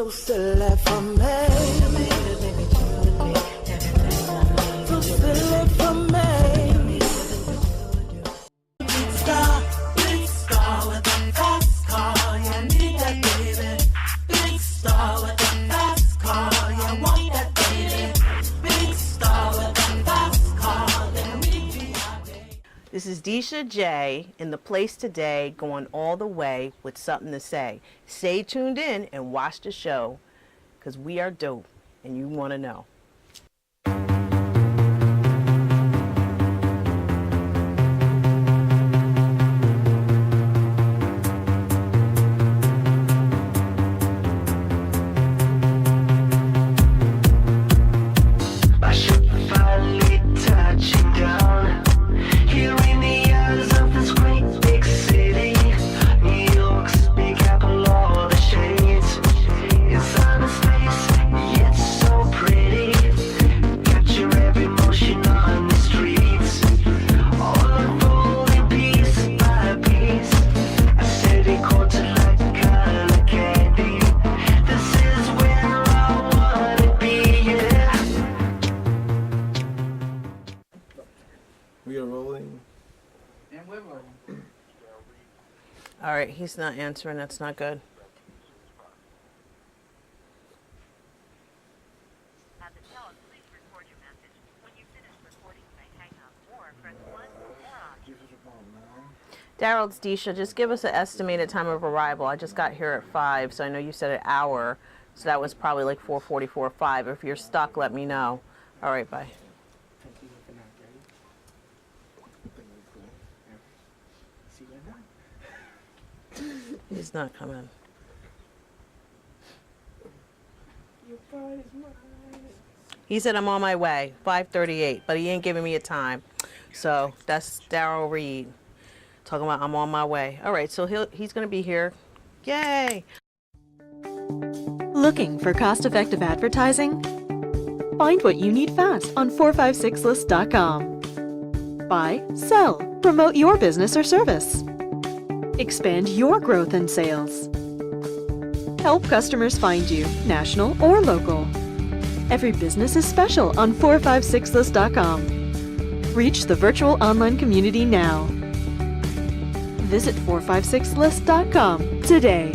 So silly for me. So silly for me. Big star with a fast car. You need that baby. Big star with a fast car. You want that baby. Big star with a fast car. Then we be our day. This is Desha J in the place today, going all the way with something to say. Stay tuned in and watch the show, because we are dope and you want to know. We are rolling. And we're rolling. All right, he's not answering. That's not good. At the tone, please record your message. When you finish recording, you may hang up or press 1 or option. Darrell, it's Desha. Just give us an estimated time of arrival. I just got here at 5, so I know you said an hour, so that was probably like 4:44, 5. If you're stuck, let me know. All right, bye. He's not coming. He said I'm on my way, 5:38, but he ain't giving me a time. So that's Darrell Reid talking about I'm on my way. All right, so he's going to be here. Yay! Looking for cost-effective advertising? Find what you need fast on 456list.com. Buy, sell, promote your business or service. Expand your growth and sales. Help customers find you, national or local. Every business is special on 456list.com. Reach the virtual online community now. Visit 456list.com today.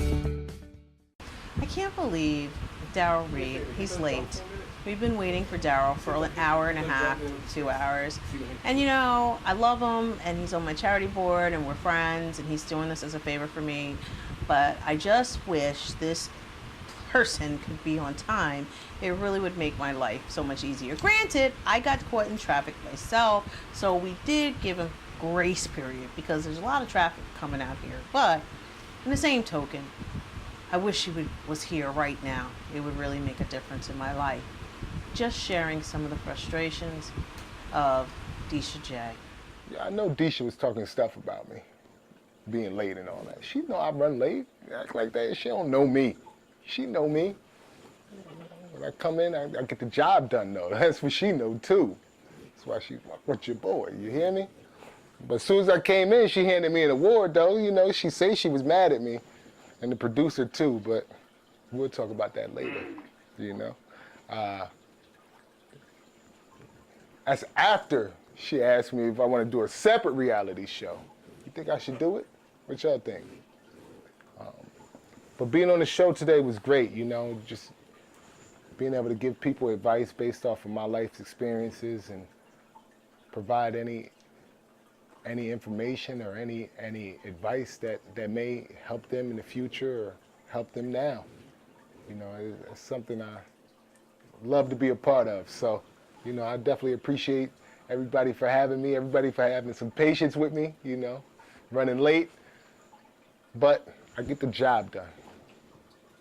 I can't believe Darrell Reid, he's late. We've been waiting for Darrell for an hour and a half, 2 hours. And you know, I love him and he's on my charity board and we're friends and he's doing this as a favor for me. But I just wish this person could be on time. It really would make my life so much easier. Granted, I got caught in traffic myself, so we did give him grace period because there's a lot of traffic coming out here. But in the same token, I wish he was here right now. It would really make a difference in my life. Just sharing some of the frustrations of Desha J. Yeah, I know Desha was talking stuff about me, being late and all that. She know I run late, act like that. She don't know me. She know me. When I come in, I get the job done though. That's what she know too. That's why she fuck with your boy, you hear me? But as soon as I came in, she handed me an award though. You know, she say she was mad at me, and the producer too, but we'll talk about that later, you know? That's after she asked me if I want to do a separate reality show. You think I should do it? What y'all think? But being on the show today was great, you know, just being able to give people advice based off of my life's experiences and provide any information or any advice that may help them in the future or help them now. You know, it's something I love to be a part of. So, you know, I definitely appreciate everybody for having me, everybody for having some patience with me, you know, running late. But I get the job done.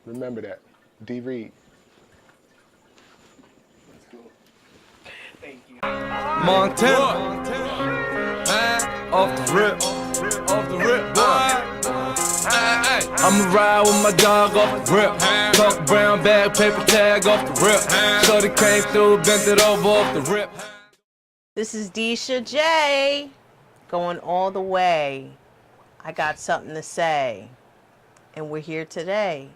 Remember that. D. Reid. Thank you. Montana, off the rip, boy. I'ma ride with my dog off the rip. Talk brown bag, paper tag off the rip. Shorty came through, bent it over off the rip. This is Desha J, going all the way. I got something to say, and we're here today.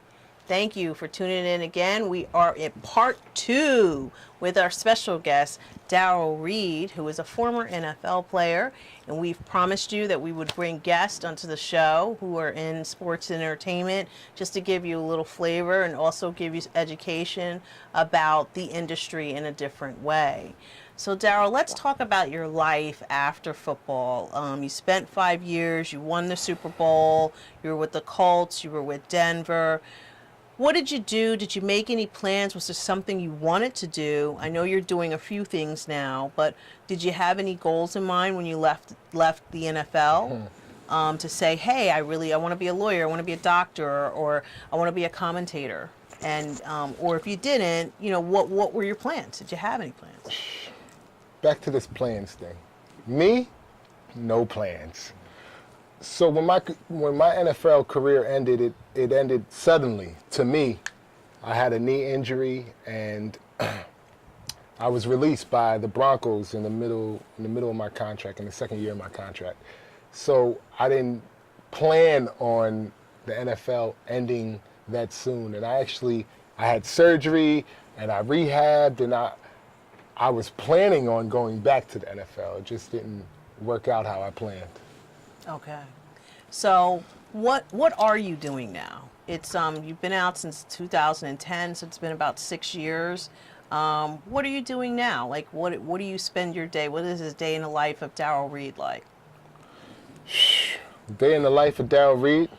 Thank you for tuning in again. We are in part 2 with our special guest, Darrell Reid, who is a former NFL player. And we've promised you that we would bring guests onto the show who are in sports and entertainment just to give you a little flavor and also give you education about the industry in a different way. So Darrell, let's talk about your life after football. You spent 5 years, you won the Super Bowl, you were with the Colts, you were with Denver. What did you do? Did you make any plans? Was there something you wanted to do? I know you're doing a few things now, but did you have any goals in mind when you left the NFL? To say, hey, I want to be a lawyer, I want to be a doctor, or I want to be a commentator. And or if you didn't, what were your plans? Did you have any plans? Back to this plans thing. Me, no plans. So when my NFL career ended, it ended suddenly. To me, I had a knee injury, and I was released by the Broncos in the middle of my contract, in the second year of my contract. So I didn't plan on the NFL ending that soon, and I had surgery and I rehabbed, and I was planning on going back to the NFL. It just didn't work out how I planned. Okay. So what are you doing now? It's you've been out since 2010, so it's been about 6 years. What are you doing now? Like what do you spend your day? What is this day in the life of Darrell Reid like? Day in the life of Darrell Reid?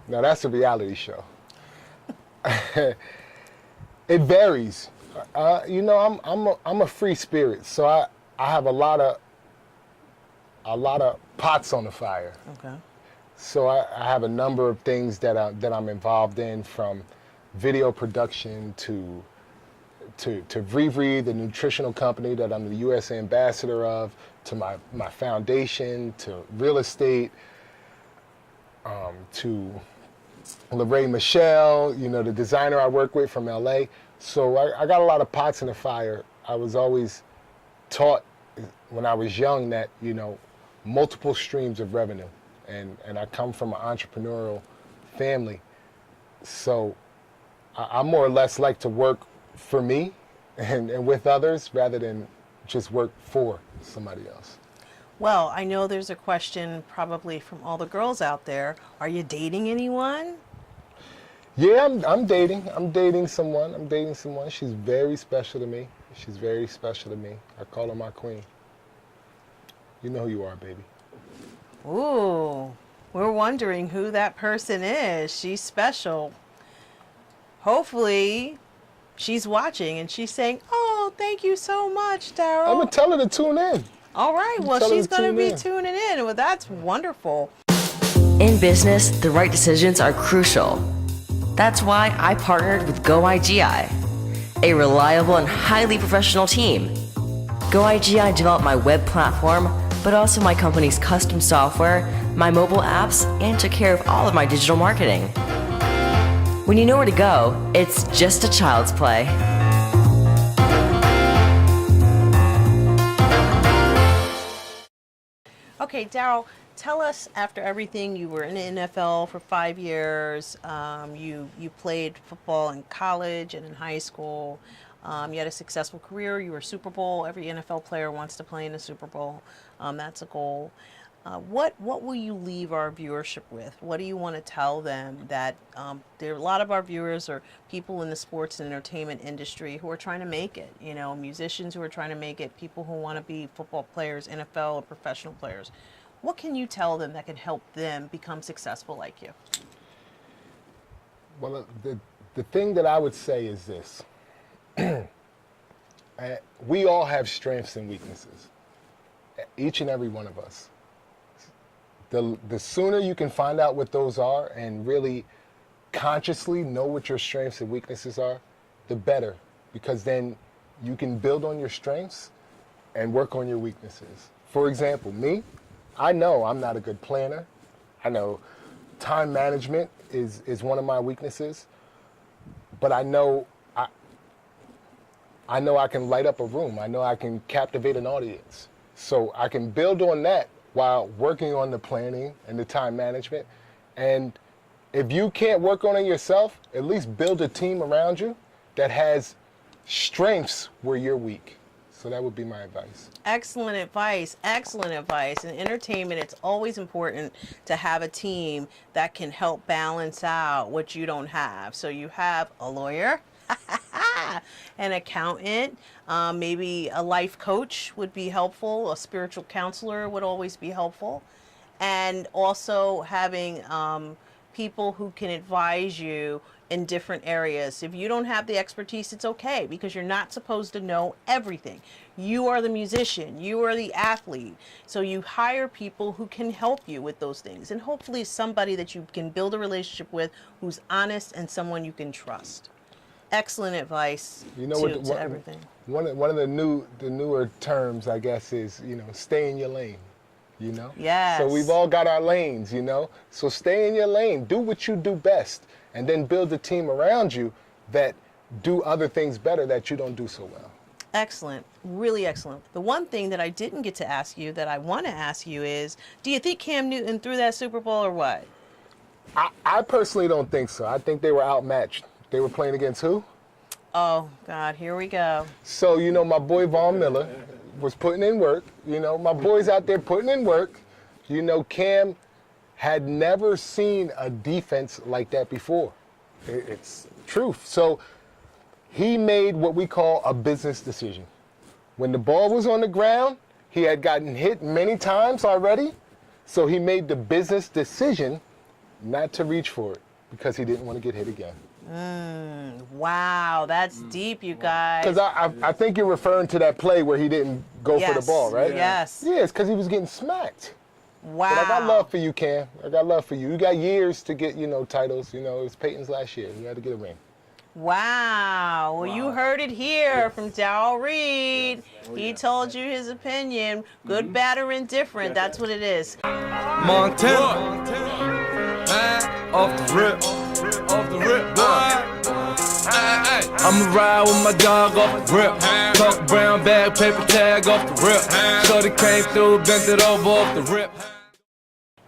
Now that's a reality show. It varies. I'm a free spirit, so I have a lot of pots on the fire. Okay. So I have a number of things that I'm involved in, from video production to Vrivri, the nutritional company that I'm the U.S. ambassador of, to my foundation, to real estate, to Lorraine Michelle, the designer I work with from L.A. So I got a lot of pots in the fire. I was always taught when I was young that, multiple streams of revenue. And I come from an entrepreneurial family. So I more or less like to work for me and with others rather than just work for somebody else. Well, I know there's a question probably from all the girls out there. Are you dating anyone? Yeah, I'm dating. I'm dating someone. She's very special to me. I call her my queen. You know who you are, baby. Ooh, we're wondering who that person is. She's special. Hopefully, she's watching and she's saying, "Oh, thank you so much, Darrell." I'm going to tell her to tune in. All right, well, she's going to be tuning in. Well, that's wonderful. In business, the right decisions are crucial. That's why I partnered with GoIGI, a reliable and highly professional team. GoIGI developed my web platform, but also my company's custom software, my mobile apps, and took care of all of my digital marketing. When you know where to go, it's just a child's play. Okay, Darrell, tell us, after everything, you were in the NFL for 5 years, you played football in college and in high school, you had a successful career, you were Super Bowl. Every NFL player wants to play in the Super Bowl. That's a goal. What will you leave our viewership with? What do you want to tell them that there are a lot of our viewers are people in the sports and entertainment industry who are trying to make it, musicians who are trying to make it, people who want to be football players, NFL or professional players. What can you tell them that can help them become successful like you? Well, the thing that I would say is this. We all have strengths and weaknesses, each and every one of us. The sooner you can find out what those are and really consciously know what your strengths and weaknesses are, the better, because then you can build on your strengths and work on your weaknesses. For example, me, I know I'm not a good planner. I know time management is one of my weaknesses, but I know I can light up a room. I know I can captivate an audience. So I can build on that while working on the planning and the time management. And If you can't work on it yourself, at least build a team around you that has strengths where you're weak. So that would be my advice. Excellent advice. Excellent advice. In entertainment, it's always important to have a team that can help balance out what you don't have. So you have a lawyer, an accountant, maybe a life coach would be helpful. A spiritual counselor would always be helpful. And also having people who can advise you in different areas. If you don't have the expertise, it's okay, because you're not supposed to know everything. You are the musician, you are the athlete. So you hire people who can help you with those things, and hopefully somebody that you can build a relationship with who's honest and someone you can trust. Excellent advice to everything. One of the newer terms, I guess, is, stay in your lane. Yes. So we've all got our lanes, So stay in your lane. Do what you do best. And then build a team around you that do other things better that you don't do so well. Excellent. Really excellent. The one thing that I didn't get to ask you that I want to ask you is, do you think Cam Newton threw that Super Bowl or what? I personally don't think so. I think they were outmatched. They were playing against who? Oh, God, here we go. So, my boy Von Miller was putting in work. My boys out there putting in work. Cam had never seen a defense like that before. It's truth. So he made what we call a business decision. When the ball was on the ground, he had gotten hit many times already. So he made the business decision not to reach for it because he didn't want to get hit again. Wow, that's deep, you guys. Because I think you're referring to that play where he didn't go for the ball, right? Yes. Yeah, it's because he was getting smacked. Wow. But I got love for you, Cam. I got love for you. You got years to get, titles. It was Peyton's last year. You had to get a ring. Wow. Well, you heard it here from Darrell Reid. He told you his opinion. Good, bad, or indifferent. That's what it is. Montana, off the rip, boy. I'ma ride with my dog off the rip. Tuck brown bag, paper tag off the rip. Shorty came through, bent it over off the rip.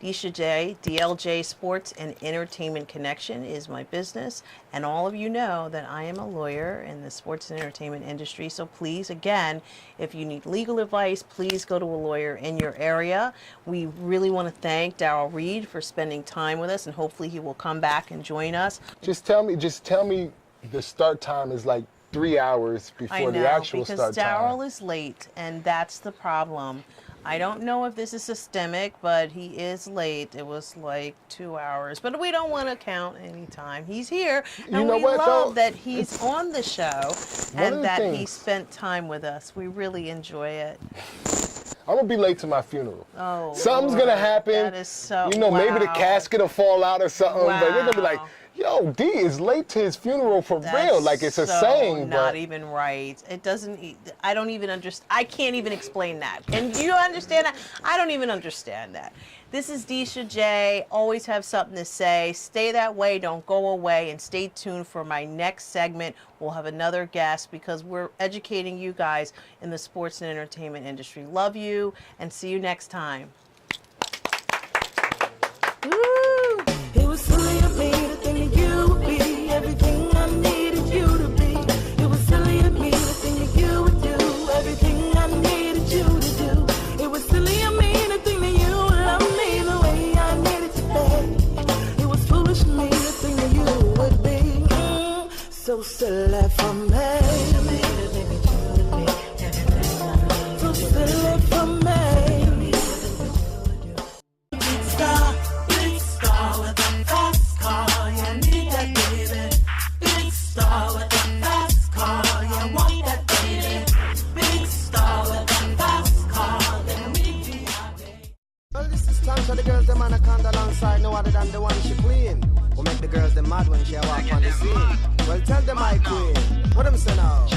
Desha J, DLJ Sports and Entertainment Connection is my business, and all of you know that I am a lawyer in the sports and entertainment industry. So please, again, if you need legal advice, please go to a lawyer in your area. We really want to thank Darrell Reid for spending time with us, and hopefully he will come back and join us. Just tell me the start time is like 3 hours before the actual start time. Because Darrell is late, and that's the problem. I don't know if this is systemic, but he is late. It was like 2 hours, but we don't want to count any time. He's here, and we love that he's on the show and that he spent time with us. We really enjoy it. I'm gonna be late to my funeral. Oh, something's gonna happen. That is so. Maybe the casket will fall out or something. Wow. But they're gonna be like, "Yo, D is late to his funeral for real." Like it's a saying, not even right. It doesn't. I don't even understand. I can't even explain that. And you understand that? I don't even understand that. This is Desha J. Always have something to say. Stay that way. Don't go away. And stay tuned for my next segment. We'll have another guest because we're educating you guys in the sports and entertainment industry. Love you and see you next time. Woo! It was silly of me to think that you would be everything I needed you to be. It was silly of me to think that you would do everything I needed you to do. It was silly of me to think that you would love me the way I needed to be. It was foolish of me to think that you would be so silly for me. So silly for me. So the girls them anaconda alongside no other than the one she queen. Who make the girls them mad when she walk on the scene. Well tell them my queen. What them say now?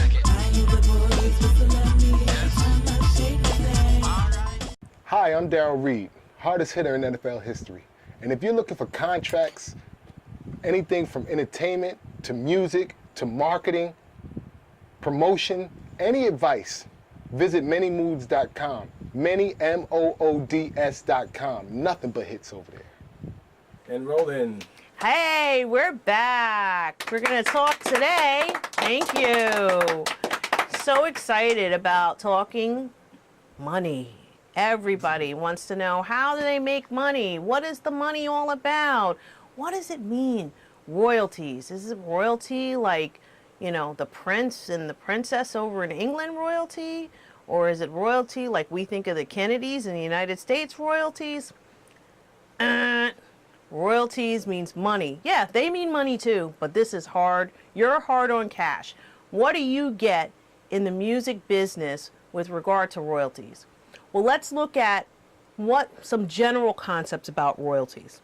Hi, I'm Darrell Reid, hardest hitter in NFL history. And if you're looking for contracts, anything from entertainment to music to marketing, promotion, any advice, visit manymoods.com. Many, MOODS.com. Nothing but hits over there. And rolling. Hey, we're back. We're going to talk today. Thank you. So excited about talking money. Everybody wants to know, how do they make money? What is the money all about? What does it mean? Royalties. Is it royalty like, you know, the prince and the princess over in England royalty? Or is it royalty like we think of the Kennedys in the United States royalties? Royalties means money. Yeah, they mean money too, but this is hard. You're hard on cash. What do you get in the music business with regard to royalties? Well, let's look at some general concepts about royalties.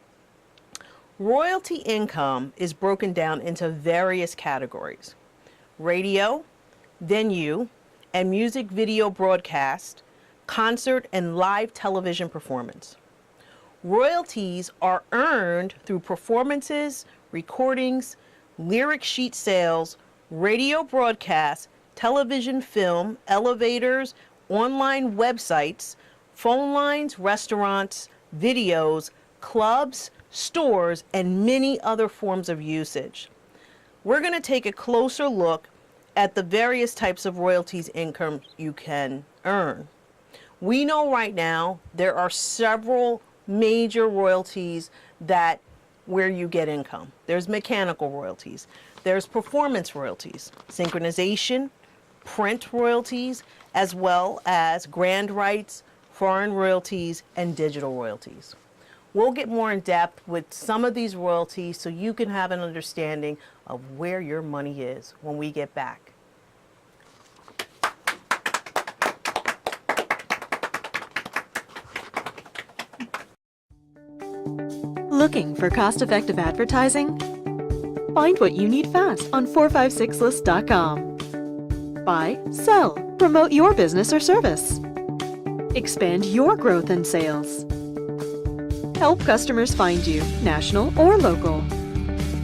Royalty income is broken down into various categories: radio, venue, and music video broadcast, concert, and live television performance. Royalties are earned through performances, recordings, lyric sheet sales, radio broadcasts, television, film, elevators, online websites, phone lines, restaurants, videos, clubs, stores, and many other forms of usage. We're going to take a closer look at the various types of royalties income you can earn. We know right now there are several major royalties where you get income. There's mechanical royalties, there's performance royalties, synchronization, print royalties, as well as grand rights, foreign royalties, and digital royalties. We'll get more in depth with some of these royalties so you can have an understanding of where your money is when we get back. Looking for cost-effective advertising? Find what you need fast on 456list.com. Buy, sell, promote your business or service. Expand your growth and sales. Help customers find you, national or local.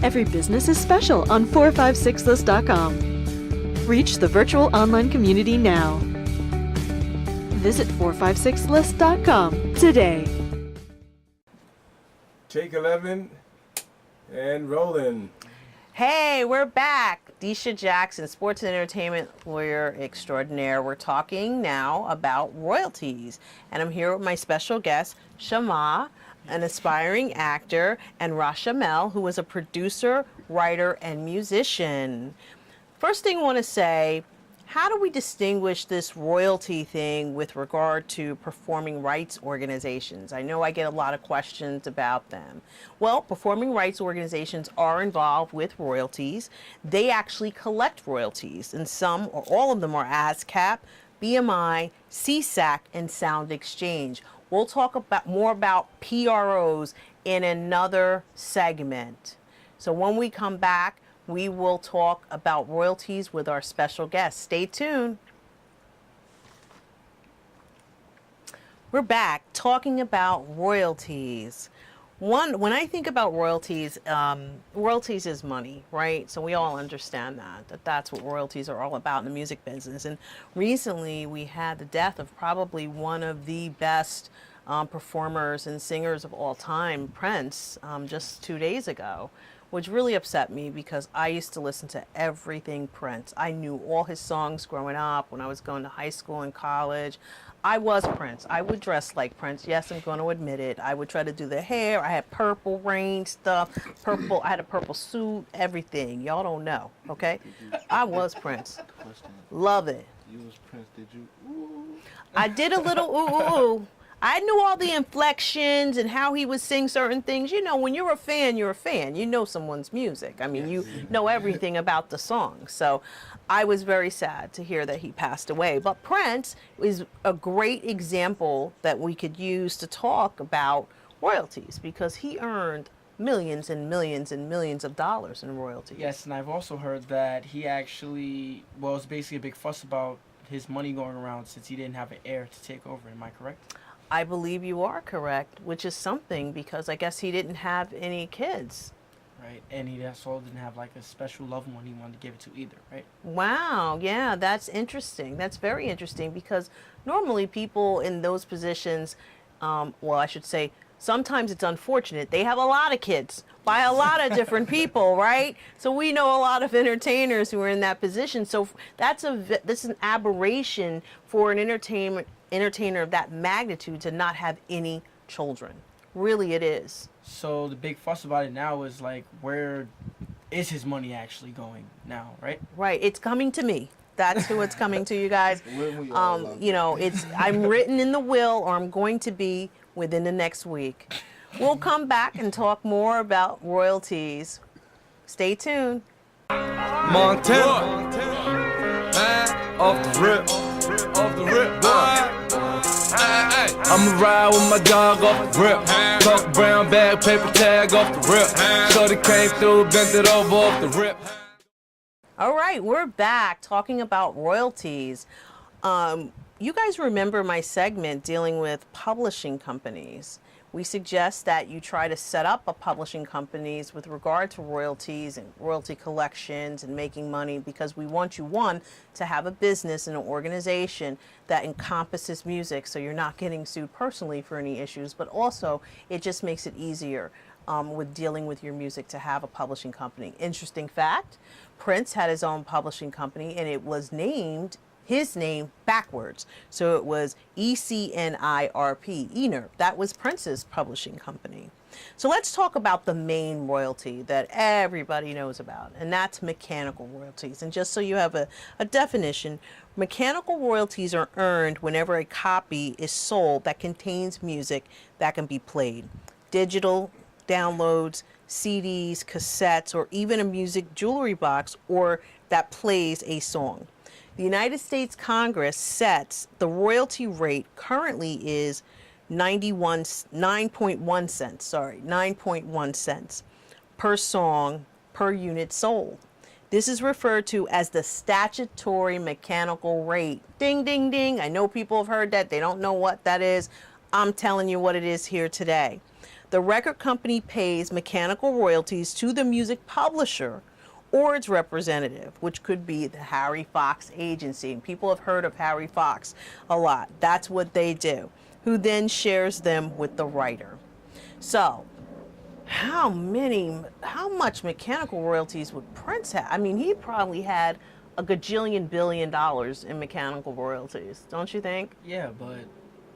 Every business is special on 456list.com. Reach the virtual online community now. Visit 456list.com today. Take 11 and rolling. Hey, we're back. Desha Jackson, sports and entertainment lawyer extraordinaire. We're talking now about royalties. And I'm here with my special guest, Shama, an aspiring actor, and Rashamel, who is a producer, writer, and musician. First thing I want to say, how do we distinguish this royalty thing with regard to performing rights organizations? I know I get a lot of questions about them. Well, performing rights organizations are involved with royalties. They actually collect royalties, and some or all of them are ASCAP, BMI, CSAC, and Sound Exchange. We'll talk more about PROs in another segment. So when we come back, we will talk about royalties with our special guest. Stay tuned. We're back talking about royalties. When I think about royalties, royalties is money, right? So we all understand that's what royalties are all about in the music business. And recently we had the death of probably one of the best performers and singers of all time, Prince, just 2 days ago, which really upset me because I used to listen to everything Prince. I knew all his songs growing up when I was going to high school and college. I was Prince. I would dress like Prince. Yes, I'm going to admit it. I would try to do the hair. I had purple rain stuff, purple. I had a purple suit, everything. Y'all don't know, okay? I was Prince. Love it. You was Prince, did you? Ooh. I did a little ooh, ooh, ooh. I knew all the inflections and how he would sing certain things. You know, when you're a fan, you're a fan. You know someone's music. I mean, you know everything about the song. So I was very sad to hear that he passed away. But Prince is a great example that we could use to talk about royalties because he earned millions and millions and millions of dollars in royalties. Yes, and I've also heard that he actually, well, it was basically a big fuss about his money going around since he didn't have an heir to take over. Am I correct? I believe you are correct, which is something because I guess he didn't have any kids. Right, and he also didn't have like a special loved one he wanted to give it to either, right? Wow, yeah, that's interesting. That's very interesting because normally people in those positions, well, I should say, sometimes it's unfortunate. They have a lot of kids, by a lot of different people, right? So we know a lot of entertainers who are in that position. So that's an aberration for an entertainer of that magnitude to not have any children. Really, it is. So the big fuss about it now is like, where is his money actually going now, right? Right. It's coming to me. That's who it's coming to, you guys. You know, I'm written in the will, or I'm going to be within the next week. We'll come back and talk more about royalties. Stay tuned. Montana, off the rip, boy. I'ma ride with my dog off the rip. Talk brown bag, paper tag off the rip. Shorty came through, bent it over off the rip. All right, we're back talking about royalties. You guys remember my segment dealing with publishing companies. We suggest that you try to set up a publishing companies with regard to royalties and royalty collections and making money, because we want you, one, to have a business and an organization that encompasses music, so you're not getting sued personally for any issues, but also it just makes it easier with dealing with your music to have a publishing company. Interesting fact, Prince had his own publishing company, and it was named his name backwards. So it was ECNIRP, ENIRP. That was Prince's publishing company. So let's talk about the main royalty that everybody knows about, and that's mechanical royalties. And just so you have a definition, mechanical royalties are earned whenever a copy is sold that contains music that can be played. Digital downloads, CDs, cassettes, or even a music jewelry box or that plays a song. The United States Congress sets the royalty rate currently is 9.1 cents per song per unit sold. This is referred to as the statutory mechanical rate. Ding, ding, ding. I know people have heard that. They don't know what that is. I'm telling you what it is here today. The record company pays mechanical royalties to the music publisher or its representative, which could be the Harry Fox agency. And people have heard of Harry Fox a lot. That's what they do, who then shares them with the writer. So how much mechanical royalties would Prince have? I mean, he probably had a gajillion billion dollars in mechanical royalties, don't you think? Yeah, but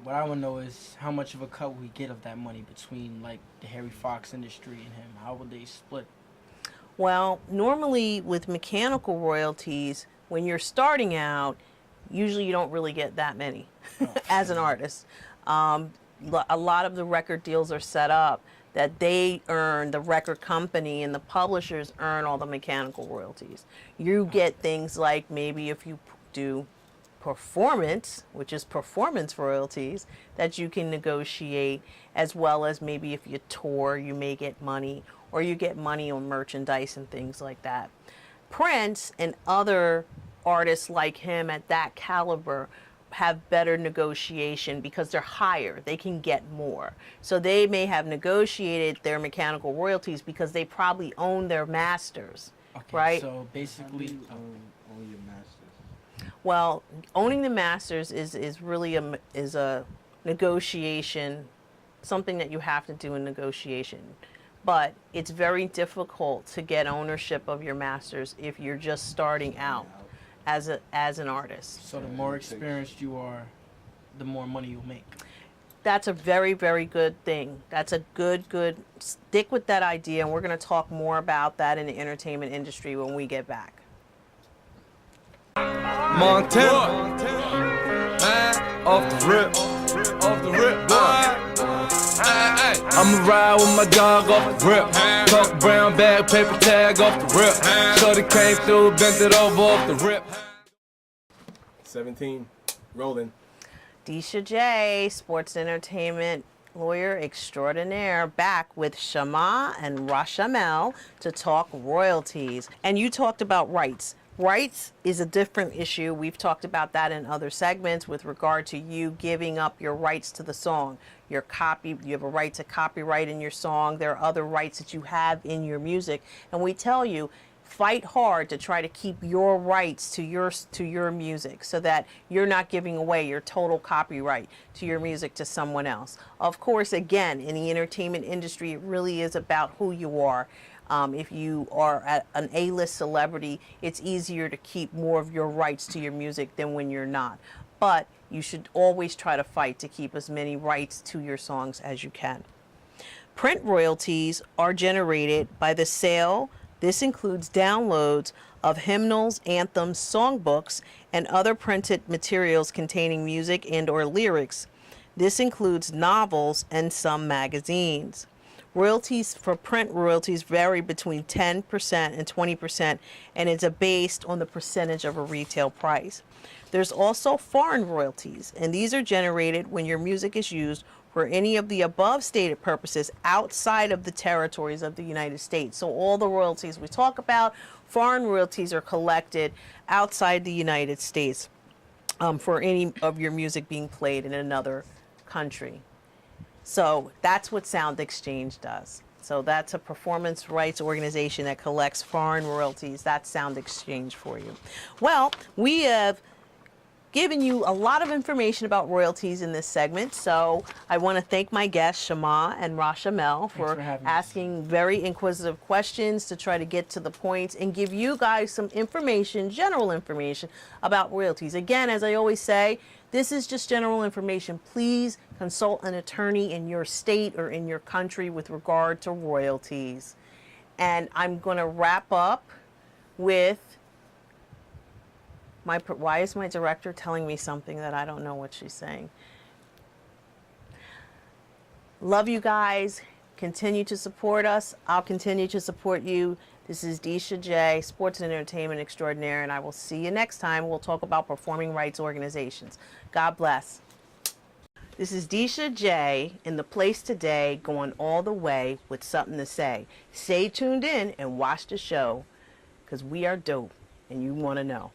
what I want to know is how much of a cut we get of that money between like the Harry Fox industry and him. How would they split? Well, normally with mechanical royalties, when you're starting out, usually you don't really get that many as an artist. A lot of the record deals are set up that they earn, the record company and the publishers earn all the mechanical royalties. You get things like maybe if you do performance, which is performance royalties, that you can negotiate, as well as maybe if you tour, you may get money, or you get money on merchandise and things like that. Prince and other artists like him at that caliber have better negotiation because they're higher. They can get more. So they may have negotiated their mechanical royalties because they probably own their masters, Okay, right? so basically, own your masters. Well, owning the masters is really a negotiation, something that you have to do in negotiation. But it's very difficult to get ownership of your masters if you're just starting out as an artist. so the more experienced you are, the more money you'll make. That's a very, very good thing. That's a good, stick with that idea, and we're going to talk more about that in the entertainment industry when we get back. Montana, off the rip, boy. I'ma ride with my dog off the rip. Talk brown bag, paper tag off the rip. Shorty came through, bent it over off the rip. 17, rolling. Desha J, sports entertainment lawyer extraordinaire, back with Shama and Rashamel to talk royalties. And you talked about rights. Rights is a different issue. We've talked about that in other segments with regard to you giving up your rights to the song. You have a right to copyright in your song. There are other rights that you have in your music. And we tell you, fight hard to try to keep your rights to your music so that you're not giving away your total copyright to your music to someone else. Of course, again, in the entertainment industry, it really is about who you are. If you are an A-list celebrity, it's easier to keep more of your rights to your music than when you're not. But you should always try to fight to keep as many rights to your songs as you can. Print royalties are generated by the sale. This includes downloads of hymnals, anthems, songbooks, and other printed materials containing music and/or lyrics. This includes novels and some magazines. Royalties for print royalties vary between 10% and 20%, and it's based on the percentage of a retail price. There's also foreign royalties, and these are generated when your music is used for any of the above stated purposes outside of the territories of the United States. So all the royalties we talk about, foreign royalties, are collected outside the United States for any of your music being played in another country. So that's what Sound Exchange does. So that's a performance rights organization that collects foreign royalties. That's Sound Exchange for you. Well, we have given you a lot of information about royalties in this segment. So I want to thank my guests, Shama and Rashamel, for asking very inquisitive questions to try to get to the points and give you guys some information, general information about royalties. Again, as I always say, this is just general information. Please consult an attorney in your state or in your country with regard to royalties. And I'm going to wrap up with why is my director telling me something that I don't know what she's saying? Love you guys. Continue to support us. I'll continue to support you. This is Desha J, Sports and Entertainment Extraordinaire, and I will see you next time. We'll talk about performing rights organizations. God bless. This is Desha J in the place today, going all the way with something to say. Stay tuned in and watch the show, because we are dope, and you want to know.